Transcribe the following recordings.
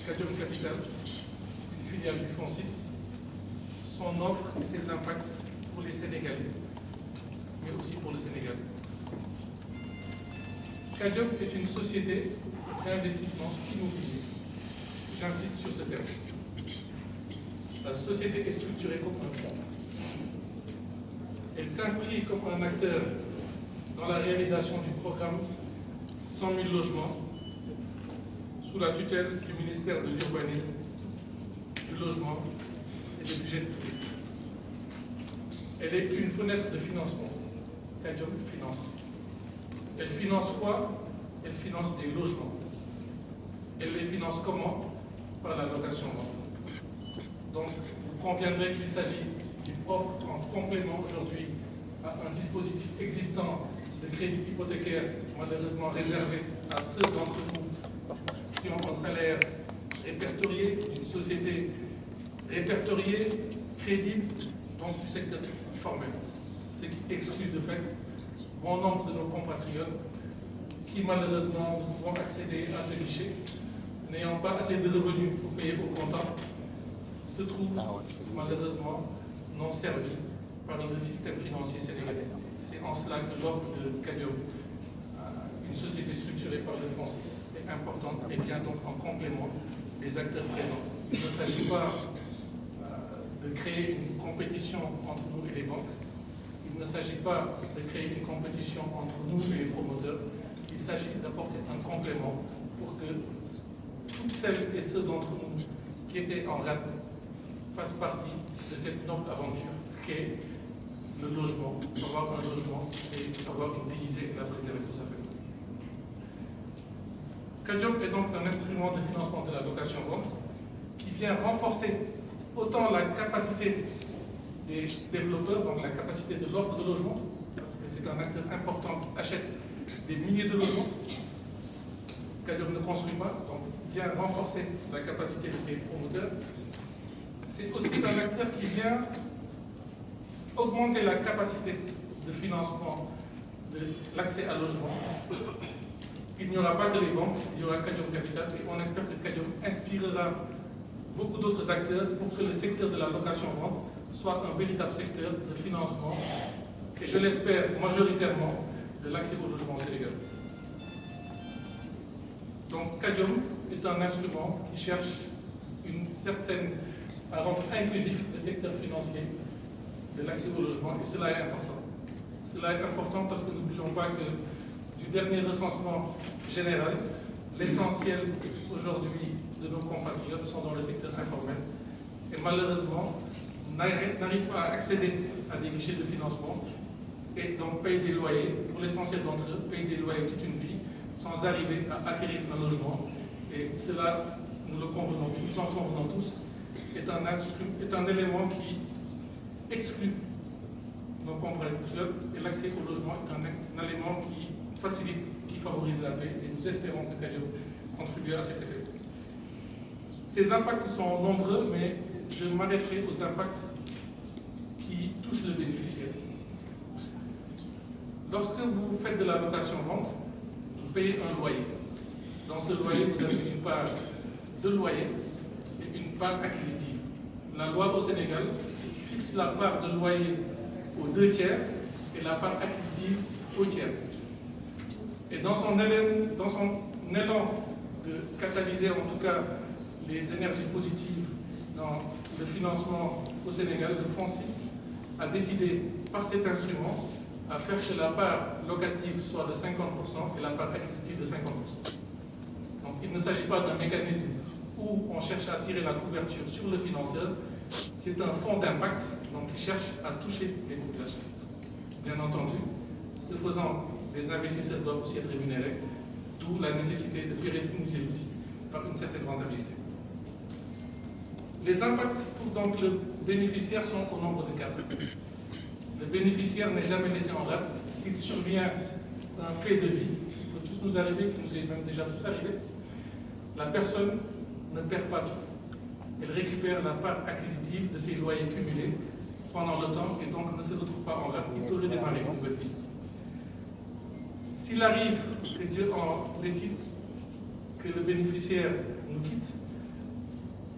Cadium Capital, une filiale du Fonds 6, son offre et ses impacts pour les Sénégalais, mais aussi pour le Sénégal. Cadium est une société d'investissement immobilier. J'insiste sur ce terme. La société est structurée comme un fonds. Elle s'inscrit comme un acteur dans la réalisation du programme 100 000 logements sous la tutelle du ministère de l'Urbanisme, du Logement et du Budget public. Elle est une fenêtre de financement. Cadium finance. Elle finance quoi? Elle finance des logements. Elle les finance comment? Par la location-vente. Donc, vous conviendrez qu'il s'agit d'une offre en complément aujourd'hui à un dispositif existant de crédit hypothécaire malheureusement réservé à ceux d'entre vous qui ont un salaire répertorié, d'une société répertoriée, crédible, donc du secteur formel. Ce qui exclut de fait bon nombre de nos compatriotes qui malheureusement ne pourront accéder à ce guichet, n'ayant pas assez de revenus pour payer au comptant, se trouvent malheureusement non servis par le système financier sénégalais. C'est en cela que l'offre de Cadium, une société structurée par le Fonds 6, est importante et vient donc en complément des acteurs présents. Il ne s'agit pas de créer une compétition entre nous et les banques. Il ne s'agit pas de créer une compétition entre nous et les promoteurs. Il s'agit d'apporter un complément pour que toutes celles et ceux d'entre nous qui étaient en rade fassent partie de cette noble aventure qu'est le logement. Avoir un logement et avoir une dignité et la préserver pour sa famille. Cadium est donc un instrument de financement de la location-vente qui vient renforcer autant la capacité des développeurs, donc la capacité de l'offre de logement, parce que c'est un acteur important qui achète des milliers de logements. Cadium ne construit pas, donc vient renforcer la capacité de ses promoteurs. C'est aussi un acteur qui vient augmenter la capacité de financement de l'accès à logement. Il n'y aura pas que les banques, il y aura Cadium Capital et on espère que Cadium inspirera beaucoup d'autres acteurs pour que le secteur de la location-vente soit un véritable secteur de financement et je l'espère majoritairement de l'accès au logement au Sénégal. Donc Cadium est un instrument qui cherche à rendre inclusif le secteur financier de l'accès au logement et cela est important. Cela est important parce que n'oublions pas que du dernier recensement général, l'essentiel aujourd'hui de nos compatriotes sont dans le secteur informel et malheureusement n'arrivent pas à accéder à des guichets de financement et donc payent des loyers, pour l'essentiel d'entre eux, payent des loyers toute une vie sans arriver à acquérir un logement. Et cela, nous en convenons tous, est un élément qui exclut nos compatriotes et l'accès au logement est un élément qui facilite, qui favorise la paix et nous espérons que Cadium contribue à cet effet. Ces impacts sont nombreux, mais je m'arrêterai aux impacts qui touchent le bénéficiaire. Lorsque vous faites de la location-vente, vous payez un loyer. Dans ce loyer, vous avez une part de loyer et une part acquisitive. La loi au Sénégal fixe la part de loyer aux 2 tiers et la part acquisitive au tiers. Et dans son élan de catalyser en tout cas les énergies positives dans le financement au Sénégal, le Fonds 6 a décidé par cet instrument à faire que la part locative soit de 50% et la part acquisitive de 50%. Donc il ne s'agit pas d'un mécanisme où on cherche à tirer la couverture sur le financeur, c'est un fonds d'impact donc qui cherche à toucher les populations. Bien entendu, ce faisant, les investisseurs doivent aussi être rémunérés, d'où la nécessité de pérenniser l'outil par une certaine rentabilité. Les impacts pour donc le bénéficiaire sont au nombre de 4. Le bénéficiaire n'est jamais laissé en rade. S'il survient un fait de vie qui peut tous nous arriver, qui nous est même déjà tous arrivé, la personne ne perd pas tout. Elle récupère la part acquisitive de ses loyers cumulés pendant le temps et donc ne se retrouve pas en rade. Il peut redémarrer une nouvelle vie. S'il arrive que Dieu en décide que le bénéficiaire nous quitte,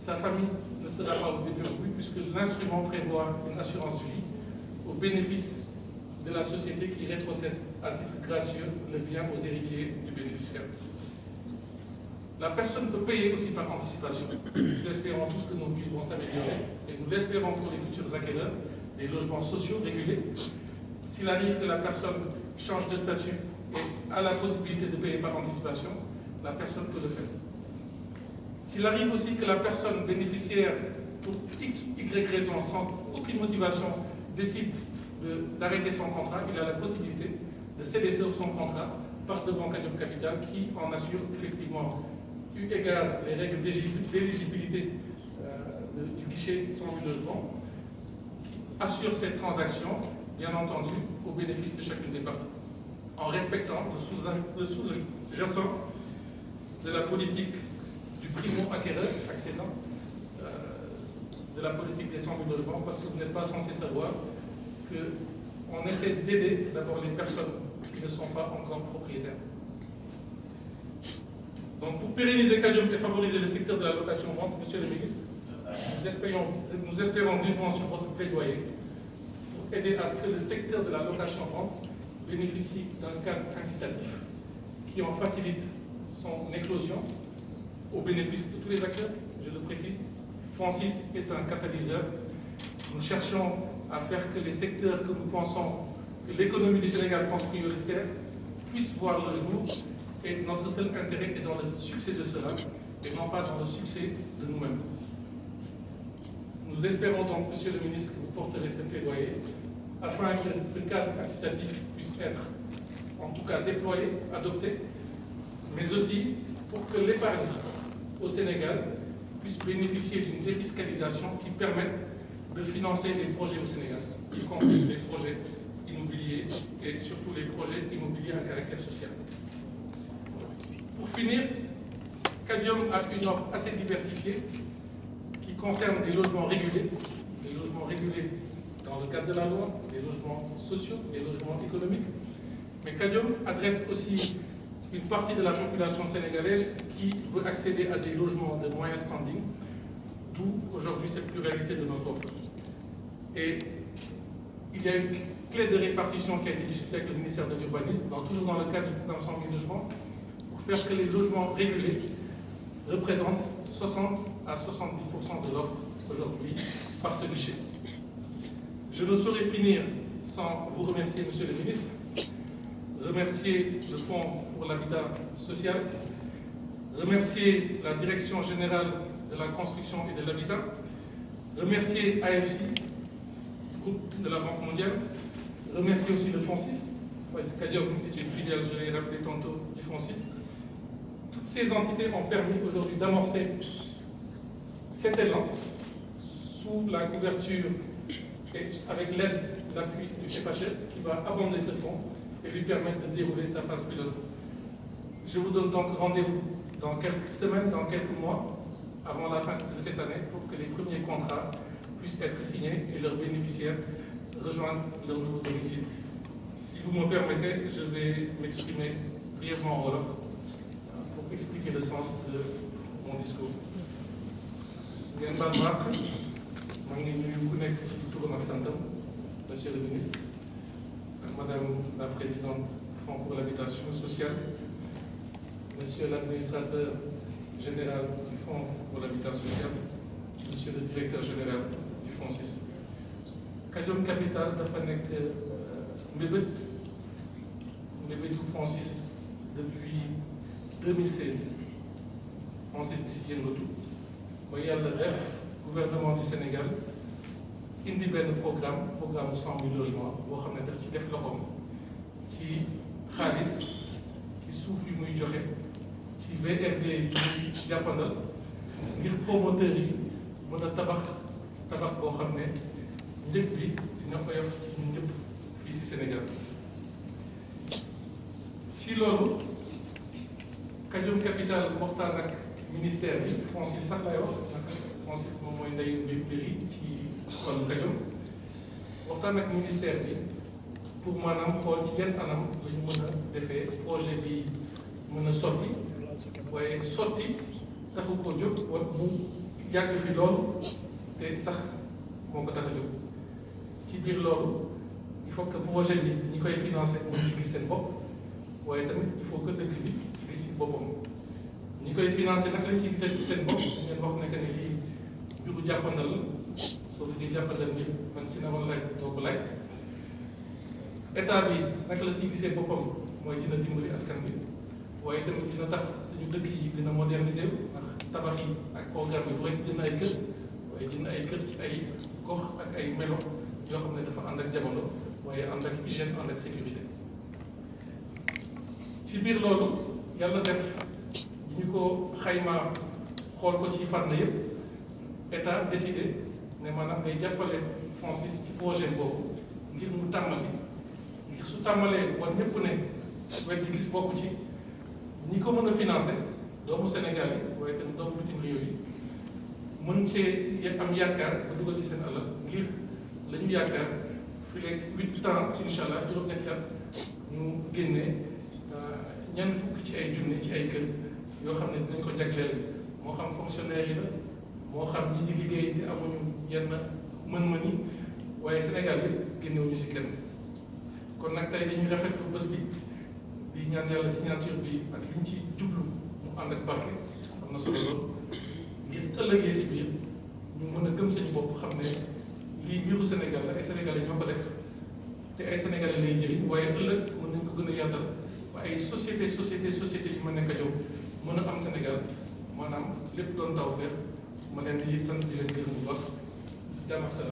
sa famille ne sera pas au dépourvu puisque l'instrument prévoit une assurance vie au bénéfice de la société qui rétrocède à titre gracieux le bien aux héritiers du bénéficiaire. La personne peut payer aussi par anticipation. Nous espérons tous que nos vies vont s'améliorer et nous l'espérons pour les futurs acquéreurs des logements sociaux régulés. S'il arrive que la personne change de statut et a la possibilité de payer par anticipation, la personne peut le faire. S'il arrive aussi que la personne bénéficiaire, pour X ou Y raison, sans aucune motivation, décide d'arrêter son contrat, il a la possibilité de céder son contrat par devant Kadiom Capital qui en assure effectivement, eu égard les règles d'éligibilité du guichet 100 000 logements, qui assure cette transaction, bien entendu, au bénéfice de chacune des parties, en respectant le sous-jacent de la politique du primo-acquéreur accédant, de la politique des 100 000 logements, parce que vous n'êtes pas censé savoir qu'on essaie d'aider d'abord les personnes qui ne sont pas encore propriétaires. Donc pour pérenniser Kadiom et favoriser le secteur de la location-vente, Monsieur le ministre, nous espérons vivement sur votre plaidoyer pour aider à ce que le secteur de la location-vente bénéficie d'un cadre incitatif qui en facilite son éclosion au bénéfice de tous les acteurs. Je le précise, Francis est un catalyseur. Nous cherchons à faire que les secteurs que nous pensons que l'économie du Sénégal pense prioritaire puissent voir le jour, et notre seul intérêt est dans le succès de cela et non pas dans le succès de nous-mêmes. Nous espérons donc, Monsieur le ministre, que vous porterez ce plaidoyer afin que ce cadre incitatif puisse être en tout cas déployé, adopté, mais aussi pour que l'épargne au Sénégal puisse bénéficier d'une défiscalisation qui permette de financer les projets au Sénégal, y compris les projets immobiliers et surtout les projets immobiliers à caractère social. Pour finir, Kadiom a une offre assez diversifiée qui concerne des logements régulés dans le cadre de la loi, des logements sociaux, des logements économiques. Mais Kadiom adresse aussi une partie de la population sénégalaise qui veut accéder à des logements de moyen standing, d'où aujourd'hui cette pluralité de notre offre. Et il y a une clé de répartition qui a été discutée avec le ministère de l'Urbanisme, toujours dans le cadre du programme 100 000 logements, pour faire que les logements régulés représentent 60 à 70% de l'offre aujourd'hui par ce guichet. Je ne saurais finir sans vous remercier, Monsieur le ministre, remercier le Fonds pour l'habitat social, remercier la Direction générale de la construction et de l'habitat, remercier AFC, groupe de la Banque mondiale, remercier aussi le Fonds 6. Kadiom est une filiale, je l'ai rappelé tantôt, du Fonds 6. Toutes ces entités ont permis aujourd'hui d'amorcer cet élan sous la couverture et avec l'aide, l'appui du FHS qui va abonder ce fonds et lui permettre de dérouler sa phase pilote. Je vous donne donc rendez-vous dans quelques semaines, dans quelques mois, avant la fin de cette année, pour que les premiers contrats puissent être signés et leurs bénéficiaires rejoindre leur nouveau domicile. Si vous me permettez, je vais m'exprimer brièvement en wolof pour expliquer le sens de mon discours. Ngeen baal ma àq, maa ngi nuyu ku nekk ci turam ak santam, Monsieur le ministre, Madame la Présidente du Fonds pour l'habitation sociale, Monsieur l'administrateur général du Fonds pour l'habitat social, Monsieur le directeur général du Fonds 6. Kadiom Capital dafa nekk mbébétu Fonds 6 depuis 2016. Fonds 6 di si yëngatu ba yàlla def gouvernement du Sénégal indi benn programme 100 000 logements boo xam ne daf ci def loxoom ci xaalis ci suuf yu muy joxe ci VRD yu muy jàppandal ngir promoteurs yi mën a tabax boo xam ne njëg bi dina oyof ci ñun ñëpp fii ci Sénégal. ci loolu Kadiom Capital waxtaan ak ministère bi Francis sax lay wax nag Francis moom mooy ndeyu mbir yi ci wàllu Kadiom waxtaan ak ministère bi pour maanaam xool ci yan anam la ñu mën a defee projet bi mën a sotti waaye sotti taxu ko jóg wala mu yàgg fi loolu te sax moo ko tax a jóg ci biir loolu il faut que projet bi ñi koy financé mën ci gis seen bopp waaye tamit il faut que dëkk bi gis ci boppam ñi koy financé nag lañ ciy gisee seen bopp ngeen wax ne que ne lii mbiru jàppandal la soo fi jàppandal bi man si na wala laaj doo ko laaj état bi naka la siy gisee boppam mooy dina dimbali askan bi waaye tamit dina tax suñu dëkk yi dina moderniser ndax tabax yi ak programme bi bu rek jënd ay kër waaye jënd ay kër ci ay gox ak ay melo yoo xam ne dafa ànd ak jamono waaye ànd ak hygiène ànd ak sécurité ci biir loolu yàlla def ñu ko xaymaa xool ko ci fànn yëpp état décidé ne maanaam ngay jàppale FONSIS ci projet boobu ngir mu tàmbali ngir su tàmbalee wan ñëpp ne wet di gis bokku ci ñi ko mën a financé doomu Sénégal yi waaye tamit doomu bitim réew yi mën cee am yaakaar ba dugal ci seen alal ngir la ñu yaakaar fi léegi 8 ans incha allah juróom-ñetti at ñu génnee ñeent fukk ci ay junne ci ay kër yoo xam ne dinañ ko jagleel moo xam fonctionnaire yi la moo xam ñi di liggéey te amuñu yenn mën-mën yi waaye Sénégal yëpp génnewuñu si kenn kon nag tey dañuy rafetlu bés bi di ñaan yàlla signature bi ak liñ ci jublu mu ànd ak barke am na solo lool ngir ëllëgee si biir ñu mën a gëm sañu bopp xam ne lii mbiru Sénégal la ay Sénégalais ñoo ko def te ay Sénégalais lay jëriñ waaye ëllëg mën nañ ko gën a yaatal ba ay société yi ma nekk a jow mën a am Sénégal maanaam lépp doon taw feex ma leen di sant di leen gërëm bu baax jàmm ak salaam